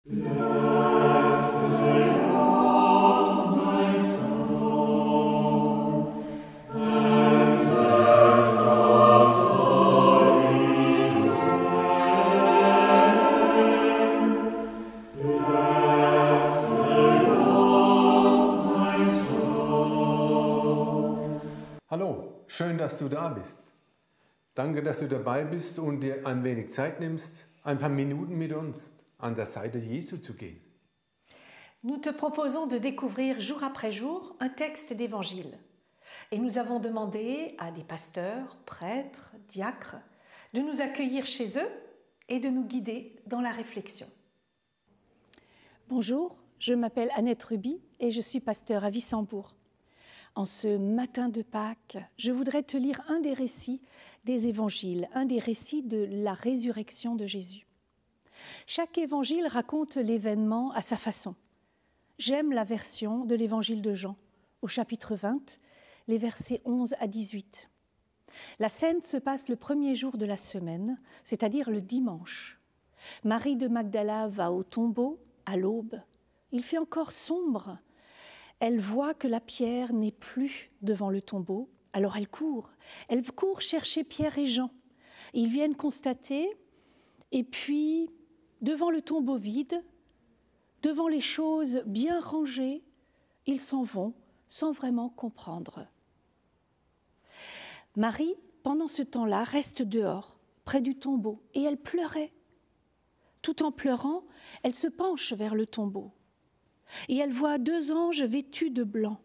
Hallo, schön, dass du da bist. Danke, dass du dabei bist und dir ein wenig Zeit nimmst, ein paar Minuten mit uns an der Seite Jesu zu gehen. Nous te proposons de découvrir jour après jour un texte d'évangile. Et nous avons demandé à des pasteurs, prêtres, diacres de nous accueillir chez eux et de nous guider dans la réflexion. Bonjour, je m'appelle Annette Ruby et je suis pasteur à Wissembourg. En ce matin de Pâques, je voudrais te lire un des récits des évangiles, un des récits de la résurrection de Jésus. Chaque évangile raconte l'événement à sa façon. J'aime la version de l'évangile de Jean, au chapitre 20, les versets 11 à 18. La scène se passe le premier jour de la semaine, c'est-à-dire le dimanche. Marie de Magdala va au tombeau à l'aube. Il fait encore sombre. Elle voit que la pierre n'est plus devant le tombeau, alors elle court chercher Pierre et Jean. Ils viennent constater, et puis, devant le tombeau vide, devant les choses bien rangées, ils s'en vont sans vraiment comprendre. Marie, pendant ce temps-là, reste dehors, près du tombeau, et elle pleurait. Tout en pleurant, elle se penche vers le tombeau. Et elle voit 2 anges vêtus de blanc,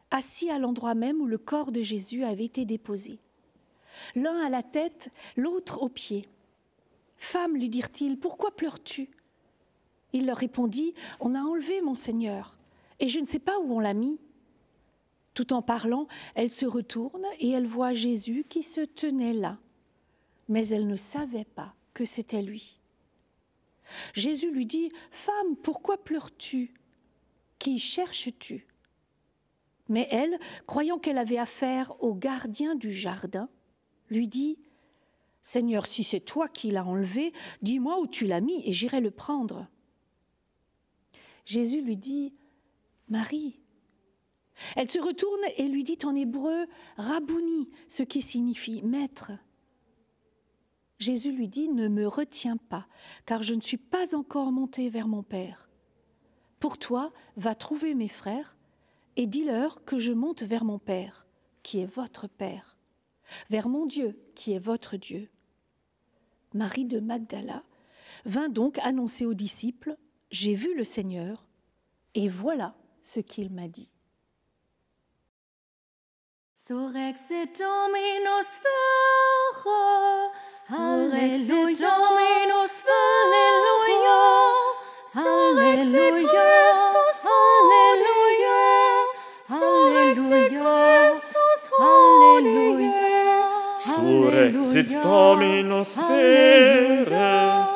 assis à l'endroit même où le corps de Jésus avait été déposé. L'un à la tête, l'autre aux pieds. « Femme, lui dirent-ils, pourquoi pleures-tu » Il leur répondit, « On a enlevé mon Seigneur, et je ne sais pas où on l'a mis. » Tout en parlant, elle se retourne et elle voit Jésus qui se tenait là. Mais elle ne savait pas que c'était lui. Jésus lui dit, « Femme, pourquoi pleures-tu ? Qui cherches-tu » Mais elle, croyant qu'elle avait affaire au gardien du jardin, lui dit, « Seigneur, si c'est toi qui l'as enlevé, dis-moi où tu l'as mis et j'irai le prendre. » Jésus lui dit, « Marie !» Elle se retourne et lui dit en hébreu, « Rabouni », ce qui signifie « maître ». Jésus lui dit, « Ne me retiens pas, car je ne suis pas encore monté vers mon Père. Pour toi, va trouver mes frères et dis-leur que je monte vers mon Père, qui est votre Père, vers mon Dieu, qui est votre Dieu. » Marie de Magdala vint donc annoncer aux disciples, « J'ai vu le Seigneur, et voilà ce qu'il m'a dit. » Surrexit Dominus vere, Surrexit Dominus vere, Surrexit Christus, Halleluja, Surrexit Christus, Halleluja, Surrexit Dominus vere,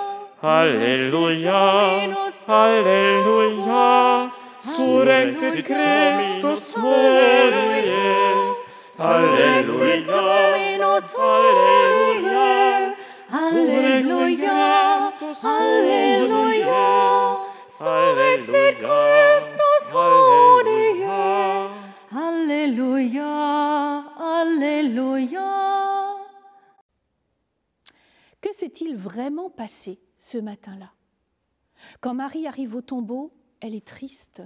Halleluja, Halleluja, Surrexit Christus, Halleluja, Halleluja, Halleluja, Halleluja, Halleluja, Surrexit Christus, Halleluja, Halleluja, Halleluja. Que s'est-il vraiment passé ce matin-là ? Quand Marie arrive au tombeau, elle est triste.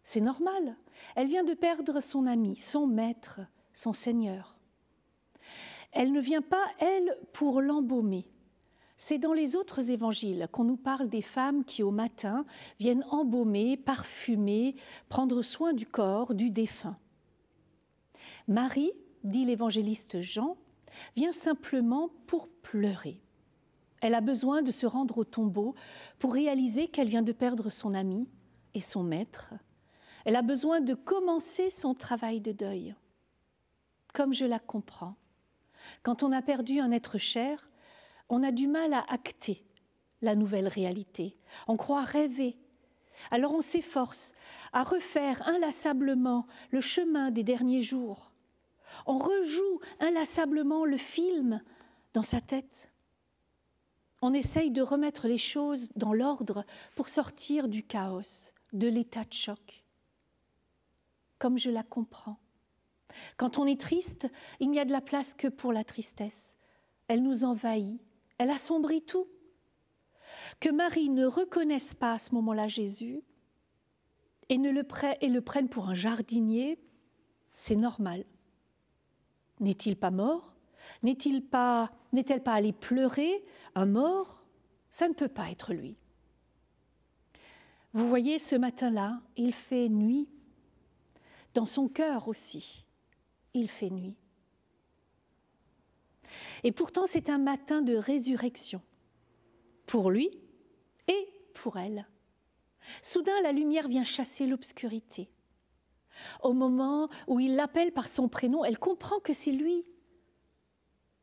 C'est normal. Elle vient de perdre son ami, son maître, son Seigneur. Elle ne vient pas, elle, pour l'embaumer. C'est dans les autres évangiles qu'on nous parle des femmes qui, au matin, viennent embaumer, parfumer, prendre soin du corps du défunt. Marie, dit l'évangéliste Jean, vient simplement pour pleurer. Elle a besoin de se rendre au tombeau pour réaliser qu'elle vient de perdre son ami et son maître. Elle a besoin de commencer son travail de deuil. Comme je la comprends, quand on a perdu un être cher, on a du mal à acter la nouvelle réalité. On croit rêver. Alors on s'efforce à refaire inlassablement le chemin des derniers jours. On rejoue inlassablement le film dans sa tête. On essaye de remettre les choses dans l'ordre pour sortir du chaos, de l'état de choc. Comme je la comprends. Quand on est triste, il n'y a de la place que pour la tristesse. Elle nous envahit, elle assombrit tout. Que Marie ne reconnaisse pas à ce moment-là Jésus et le prenne pour un jardinier, c'est normal. N'est-il pas mort ? N'est-elle pas allée pleurer un mort ? Ça ne peut pas être lui. Vous voyez, ce matin-là, il fait nuit. Dans son cœur aussi, il fait nuit. Et pourtant, c'est un matin de résurrection, pour lui et pour elle. Soudain, la lumière vient chasser l'obscurité. Au moment où il l'appelle par son prénom, elle comprend que c'est lui.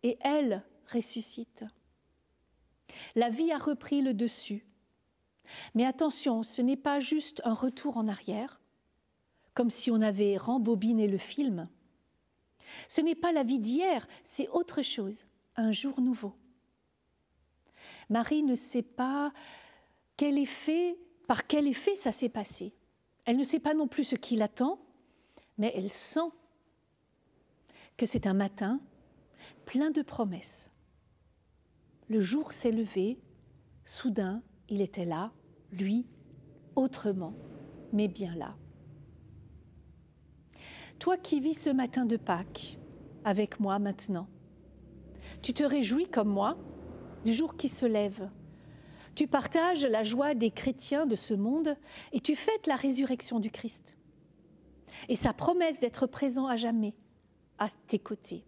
Et elle ressuscite. La vie a repris le dessus. Mais attention, ce n'est pas juste un retour en arrière, comme si on avait rembobiné le film. Ce n'est pas la vie d'hier, c'est autre chose, un jour nouveau. Marie ne sait pas par quel effet ça s'est passé. Elle ne sait pas non plus ce qui l'attend, mais elle sent que c'est un matin plein de promesses. Le jour s'est levé, soudain, il était là, lui, autrement, mais bien là. Toi qui vis ce matin de Pâques avec moi maintenant, tu te réjouis comme moi du jour qui se lève. Tu partages la joie des chrétiens de ce monde et tu fêtes la résurrection du Christ et sa promesse d'être présent à jamais à tes côtés.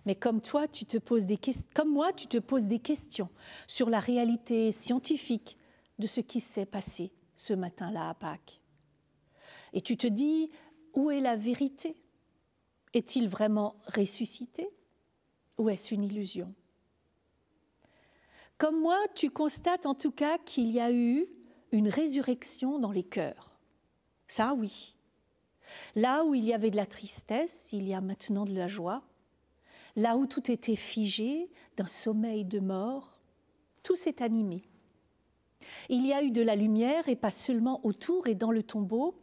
Mais comme moi, tu te poses des questions sur la réalité scientifique de ce qui s'est passé ce matin-là à Pâques. Et tu te dis, où est la vérité ? Est-il vraiment ressuscité ou est-ce une illusion ? Comme moi, tu constates en tout cas qu'il y a eu une résurrection dans les cœurs. Ça, oui. Là où il y avait de la tristesse, il y a maintenant de la joie. Là où tout était figé, d'un sommeil de mort, tout s'est animé. Il y a eu de la lumière et pas seulement autour et dans le tombeau.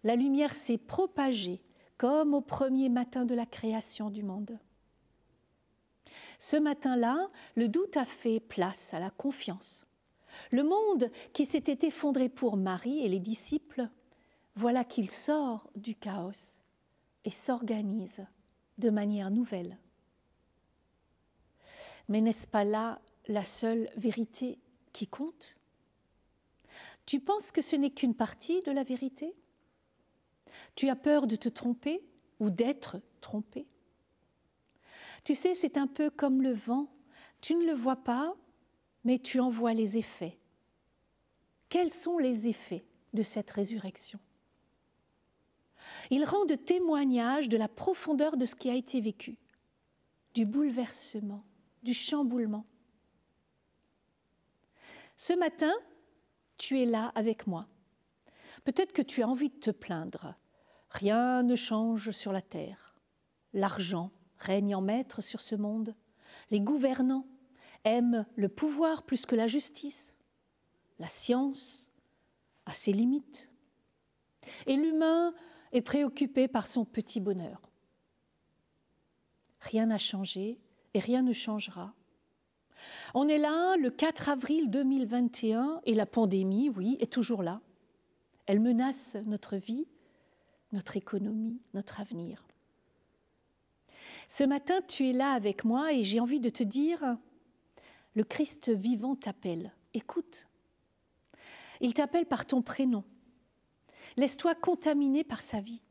La lumière s'est propagée comme au premier matin de la création du monde. Ce matin-là, le doute a fait place à la confiance. Le monde qui s'était effondré pour Marie et les disciples, voilà qu'il sort du chaos et s'organise de manière nouvelle. Mais n'est-ce pas là la seule vérité qui compte ? Tu penses que ce n'est qu'une partie de la vérité ? Tu as peur de te tromper ou d'être trompé ? Tu sais, c'est un peu comme le vent. Tu ne le vois pas, mais tu en vois les effets. Quels sont les effets de cette résurrection ? Ils rendent témoignage de la profondeur de ce qui a été vécu, du bouleversement, du chamboulement. Ce matin, tu es là avec moi. Peut-être que tu as envie de te plaindre. Rien ne change sur la terre. L'argent règne en maître sur ce monde. Les gouvernants aiment le pouvoir plus que la justice. La science a ses limites. Et l'humain est préoccupé par son petit bonheur. Rien n'a changé et rien ne changera. On est là le 4 avril 2021 et la pandémie, oui, est toujours là. Elle menace notre vie, notre économie, notre avenir. Ce matin, tu es là avec moi et j'ai envie de te dire, le Christ vivant t'appelle. Écoute, il t'appelle par ton prénom. Laisse-toi contaminer par sa vie.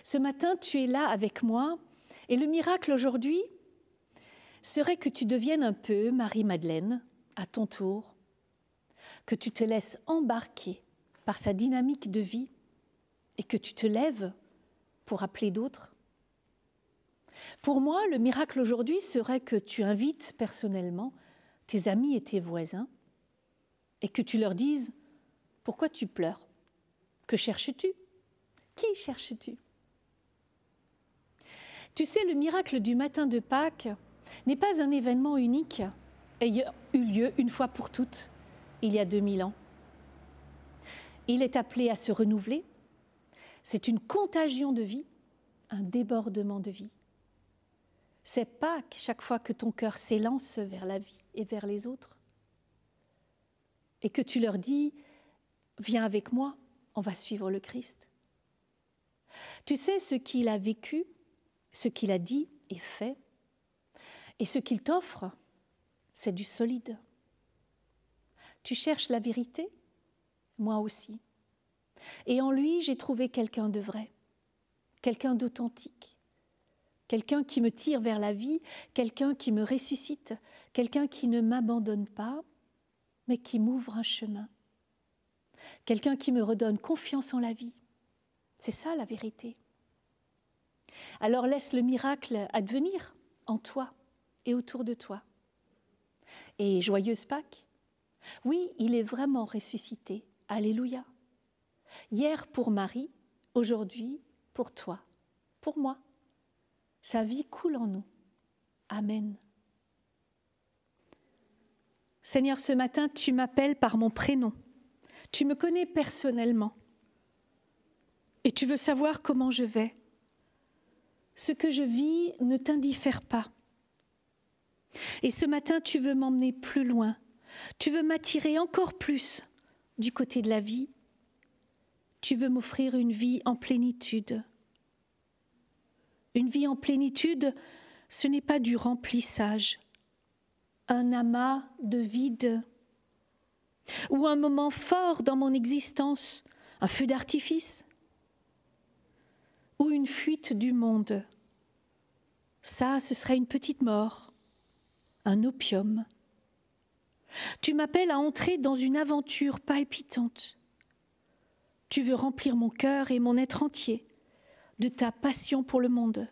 Ce matin, tu es là avec moi et le miracle aujourd'hui serait que tu deviennes un peu Marie-Madeleine à ton tour, que tu te laisses embarquer par sa dynamique de vie et que tu te lèves pour appeler d'autres. Pour moi, le miracle aujourd'hui serait que tu invites personnellement tes amis et tes voisins et que tu leur dises « Pourquoi tu pleures ? Que cherches-tu ? Qui cherches-tu » Tu sais, le miracle du matin de Pâques n'est pas un événement unique ayant eu lieu une fois pour toutes, il y a 2000 ans. Il est appelé à se renouveler. C'est une contagion de vie, un débordement de vie. C'est Pâques chaque fois que ton cœur s'élance vers la vie et vers les autres. Et que tu leur dis, viens avec moi, on va suivre le Christ. Tu sais ce qu'il a vécu, ce qu'il a dit et fait, et ce qu'il t'offre, c'est du solide. Tu cherches la vérité, moi aussi. Et en lui, j'ai trouvé quelqu'un de vrai, quelqu'un d'authentique, quelqu'un qui me tire vers la vie, quelqu'un qui me ressuscite, quelqu'un qui ne m'abandonne pas, mais qui m'ouvre un chemin, quelqu'un qui me redonne confiance en la vie. C'est ça la vérité. Alors laisse le miracle advenir en toi et autour de toi. Et joyeuse Pâques, oui, il est vraiment ressuscité. Alléluia. Hier pour Marie, aujourd'hui pour toi, pour moi. Sa vie coule en nous. Amen. Seigneur, ce matin, tu m'appelles par mon prénom. Tu me connais personnellement. Et tu veux savoir comment je vais. Ce que je vis ne t'indiffère pas. Et ce matin, tu veux m'emmener plus loin. Tu veux m'attirer encore plus du côté de la vie. Tu veux m'offrir une vie en plénitude. Une vie en plénitude, ce n'est pas du remplissage, un amas de vide, ou un moment fort dans mon existence, un feu d'artifice, ou une fuite du monde. Ça, ce serait une petite mort, un opium. Tu m'appelles à entrer dans une aventure palpitante. Tu veux remplir mon cœur et mon être entier de ta passion pour le monde,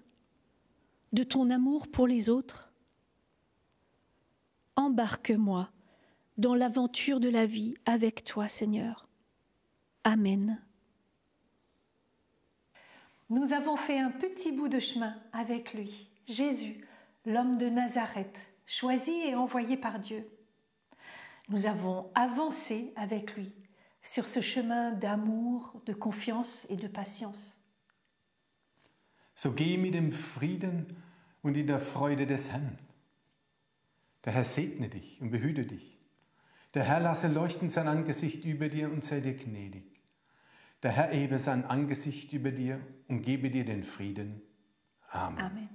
de ton amour pour les autres. Embarque-moi dans l'aventure de la vie avec toi, Seigneur. Amen. Nous avons fait un petit bout de chemin avec lui, Jésus, l'homme de Nazareth, choisi et envoyé par Dieu. Nous avons avancé avec lui sur ce chemin d'amour, de confiance et de patience. So geh mit dem Frieden und in der Freude des Herrn. Der Herr segne dich und behüte dich. Der Herr lasse leuchten sein Angesicht über dir und sei dir gnädig. Der Herr hebe sein Angesicht über dir und gebe dir den Frieden. Amen. Amen.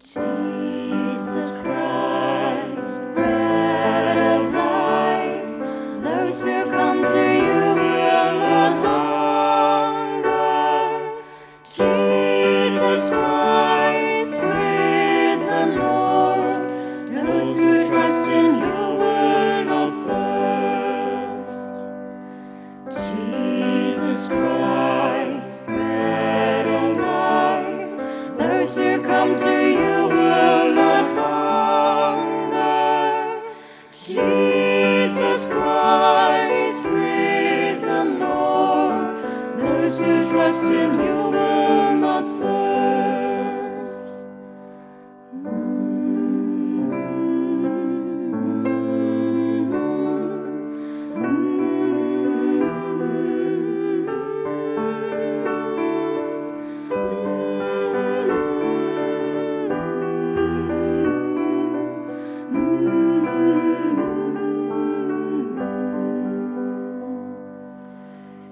Jesus Christ, bread of life, those who come to you will not hunger. Jesus Christ, risen Lord, those who trust in you will not thirst. Jesus Christ, bread of life, those who come to you will not hunger. Jesus Christ, risen Lord, those who trust in you will not thirst.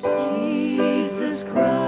Jesus Christ.